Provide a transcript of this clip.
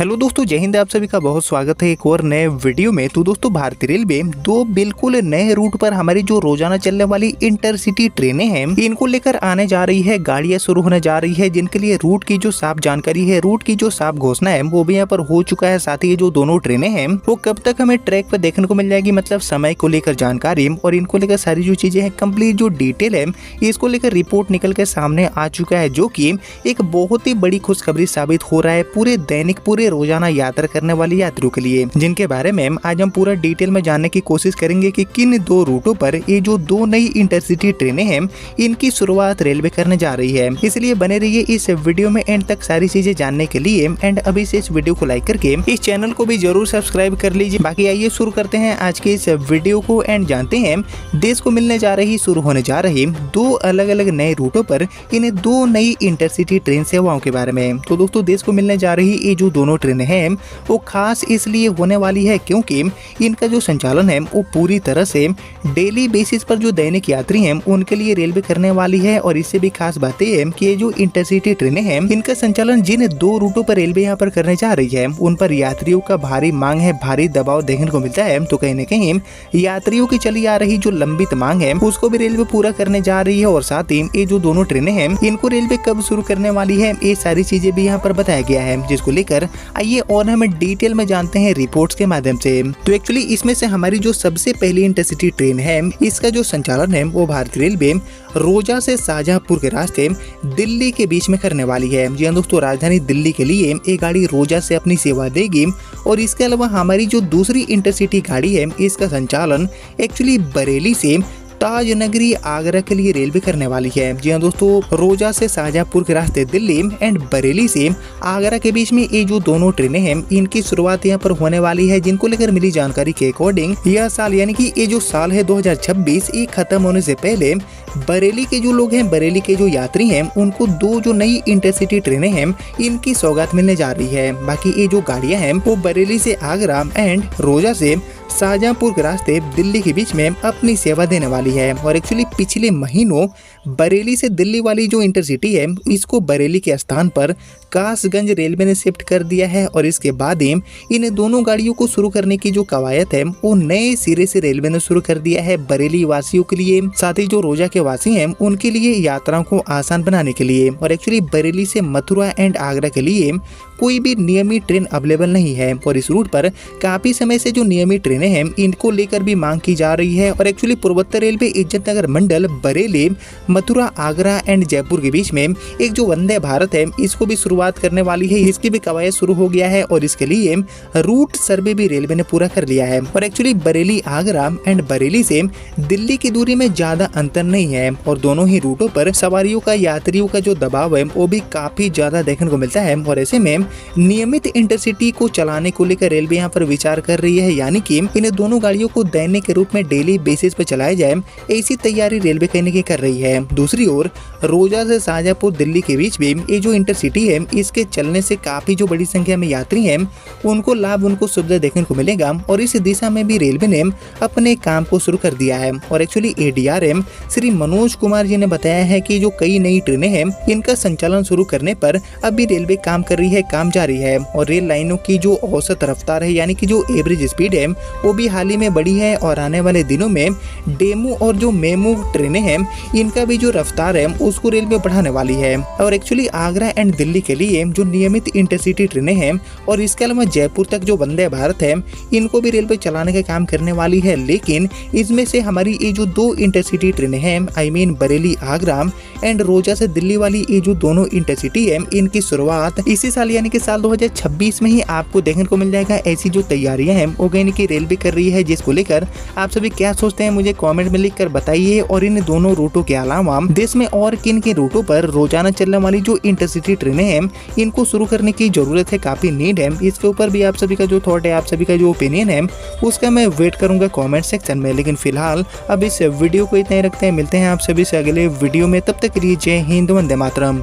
Hello दोस्तों, जय हिंद। आप सभी का बहुत स्वागत है एक और नए वीडियो में। तो दोस्तों, भारतीय रेलवे दो बिल्कुल नए रूट पर हमारी जो रोजाना चलने वाली इंटरसिटी ट्रेनें हैं इनको लेकर आने जा रही है। गाड़ियां शुरू होने जा रही है, जिनके लिए रूट की जो साफ जानकारी है, रूट की जो साफ घोषणा है वो भी यहाँ पर हो चुका है। साथ ही जो दोनों ट्रेनें हैं वो कब तक हमें ट्रैक पर देखने को मिल जाएगी, मतलब समय को लेकर जानकारी और इनको लेकर सारी जो चीजें हैं, कंप्लीट जो डिटेल है इसको लेकर रिपोर्ट निकल के सामने आ चुका है, जो की एक बहुत ही बड़ी खुशखबरी साबित हो रहा है पूरे रोजाना यात्रा करने वाले यात्रियों के लिए, जिनके बारे में आज हम पूरा डिटेल में जानने की कोशिश करेंगे कि किन दो रूटों पर ये जो दो नई इंटरसिटी ट्रेनें हैं इनकी शुरुआत रेलवे करने जा रही है। इसलिए बने रहिए इस वीडियो में एंड तक सारी चीजें जानने के लिए। एंड अभी से इस वीडियो को लाइक करके इस चैनल को भी जरूर सब्सक्राइब कर लीजिए। बाकी आइए शुरू करते हैं आज के इस वीडियो को एंड जानते हैं देश को मिलने जा रही, शुरू होने जा रही दो अलग अलग नए रूटों पर इन दो नई इंटरसिटी ट्रेन सेवाओं के बारे में। तो दोस्तों, देश को मिलने जा रही ये जो दोनों ट्रेनें हैं वो खास इसलिए होने वाली है क्योंकि इनका जो संचालन है वो पूरी तरह से डेली बेसिस पर जो दैनिक यात्री हैं उनके लिए रेलवे करने वाली है। और इससे भी खास बात है कि ये जो इंटरसिटी ट्रेनें हैं इनका संचालन जिन दो रूटों पर रेलवे यहाँ पर करने जा रही है उन पर यात्रियों का भारी मांग है, भारी दबाव देखने को मिलता है। तो कहीं न कहीं यात्रियों की चली आ रही जो लंबित मांग है उसको भी रेलवे पूरा करने जा रही है। और साथ ही ये जो दोनों ट्रेनें हैं इनको रेलवे कब शुरू करने वाली है, ये सारी चीजें भी यहाँ पर बताया गया है, जिसको लेकर आइए और हम डिटेल में जानते हैं रिपोर्ट्स के माध्यम से। तो एक्चुअली इसमें से हमारी जो सबसे पहली इंटरसिटी ट्रेन है इसका जो संचालन है वो भारतीय रेलवे रोजा से शाहजहांपुर के रास्ते दिल्ली के बीच में करने वाली है। जी हाँ दोस्तों, राजधानी दिल्ली के लिए एक गाड़ी रोजा से अपनी सेवा देगी। और इसके अलावा हमारी जो दूसरी इंटरसिटी गाड़ी है इसका संचालन एक्चुअली बरेली से ताज नगरी आगरा के लिए रेलवे करने वाली है। जी हाँ दोस्तों, रोजा से शाहजहांपुर के रास्ते दिल्ली एंड बरेली से आगरा के बीच में ये जो दोनों ट्रेनें हैं इनकी शुरुआत यहाँ पर होने वाली है, जिनको लेकर मिली जानकारी के अकॉर्डिंग यह साल यानी कि ये जो साल है 2026 ये खत्म होने से पहले बरेली के जो लोग हैं, बरेली के जो यात्री हैं उनको दो जो नई इंटरसिटी ट्रेनें हैं इनकी सौगात मिलने जा रही है। बाकी ये जो गाड़ियां हैं वो बरेली से आगरा एंड रोजा से शाहजहांपुर के रास्ते दिल्ली के बीच में अपनी सेवा देने वाली है। और एक्चुअली पिछले महीनों बरेली से दिल्ली वाली जो इंटरसिटी है इसको बरेली के स्थान पर कासगंज रेलवे ने शिफ्ट कर दिया है। और इसके बाद ही इन दोनों गाड़ियों को शुरू करने की जो कवायद है वो नए सिरे से रेलवे ने शुरू कर दिया है बरेली वासियों के लिए, साथ ही जो रोजा के वासी हैं उनके लिए यात्राओं को आसान बनाने के लिए। और एक्चुअली बरेली से मथुरा एंड आगरा के लिए कोई भी नियमित ट्रेन अवेलेबल नहीं है। और इस रूट पर काफी समय से जो नियमित ट्रेनें हैं इनको लेकर भी मांग की जा रही है। और एक्चुअली पूर्वोत्तर railway Izzatnagar Mandal Bareilly, Mathura, Agra and Jaipur के बीच में एक जो वंदे भारत है इसको भी शुरुआत करने वाली है। इसकी भी कवायद शुरू हो गया है और इसके लिए रूट सर्वे भी रेलवे ने पूरा कर लिया है। और एक्चुअली बरेली, आगरा एंड बरेली से दिल्ली की दूरी में ज्यादा अंतर नहीं है और दोनों ही रूटों पर सवारियों का, यात्रियों का जो दबाव है वो भी काफी ज्यादा देखने को मिलता है। और ऐसे में नियमित इंटरसिटी को चलाने को लेकर रेलवे यहाँ पर विचार कर रही है, यानी कि इन दोनों गाड़ियों को दैनिक के रूप में डेली बेसिस पर चलाया जाए, ऐसी तैयारी रेलवे करने की कर रही है। दूसरी ओर रोजा से शाहजहांपुर दिल्ली के बीच में ये जो इंटरसिटी है इसके चलने से काफी जो बड़ी संख्या में यात्री हैं उनको लाभ, उनको सुविधा देखने को मिलेगा। और इस दिशा में भी रेलवे ने अपने काम को शुरू कर दिया है। और एक्चुअली ADRM श्री मनोज कुमार जी ने बताया है कि जो कई नई ट्रेनें हैं इनका संचालन शुरू करने पर अभी रेलवे काम कर रही है, काम जारी है। और रेल लाइनों की जो औसत रफ्तार है यानी कि जो एवरेज स्पीड है वो भी हाल ही में बढ़ी है। और आने वाले दिनों में डेमू और जो मेमू ट्रेनें हैं इनका भी जो रफ्तार है उसको रेलवे बढ़ाने वाली है। और एक्चुअली आगरा एंड दिल्ली के लिए जो नियमित इंटरसिटी ट्रेनें हैं और इसके अलावा जयपुर तक जो वंदे भारत है इनको भी रेलवे चलाने का काम करने वाली है। लेकिन इसमें से हमारी ये जो दो इंटरसिटी ट्रेनें हैं, I mean Bareilly, Agra and रोजा से दिल्ली वाली ये जो दोनों इंटरसिटी है इनकी शुरुआत इसी साल यानी कि साल 2026 में ही आपको देखने को मिल जाएगा। ऐसी जो तैयारियां हैं वो यानी कि रेलवे कर रही है, जिसको लेकर आप सभी क्या सोचते हैं मुझे कमेंट में लिखकर बताइए। और इन दोनों रूटों के अलावा देश में और किन किन रूटों पर रोजाना चलने वाली जो इंटरसिटी ट्रेनें हैं इनको शुरू करने की जरूरत है, काफी नीड है। इसके ऊपर भी आप सभी का जो थॉट है, आप सभी का जो ओपिनियन है उसका मैं वेट करूंगा कमेंट सेक्शन में। लेकिन फिलहाल अब इस वीडियो को इतना ही रखते हैं, मिलते हैं आप सभी से अगले वीडियो में। तब तक के लिए जय हिंद, वंदे मातरम।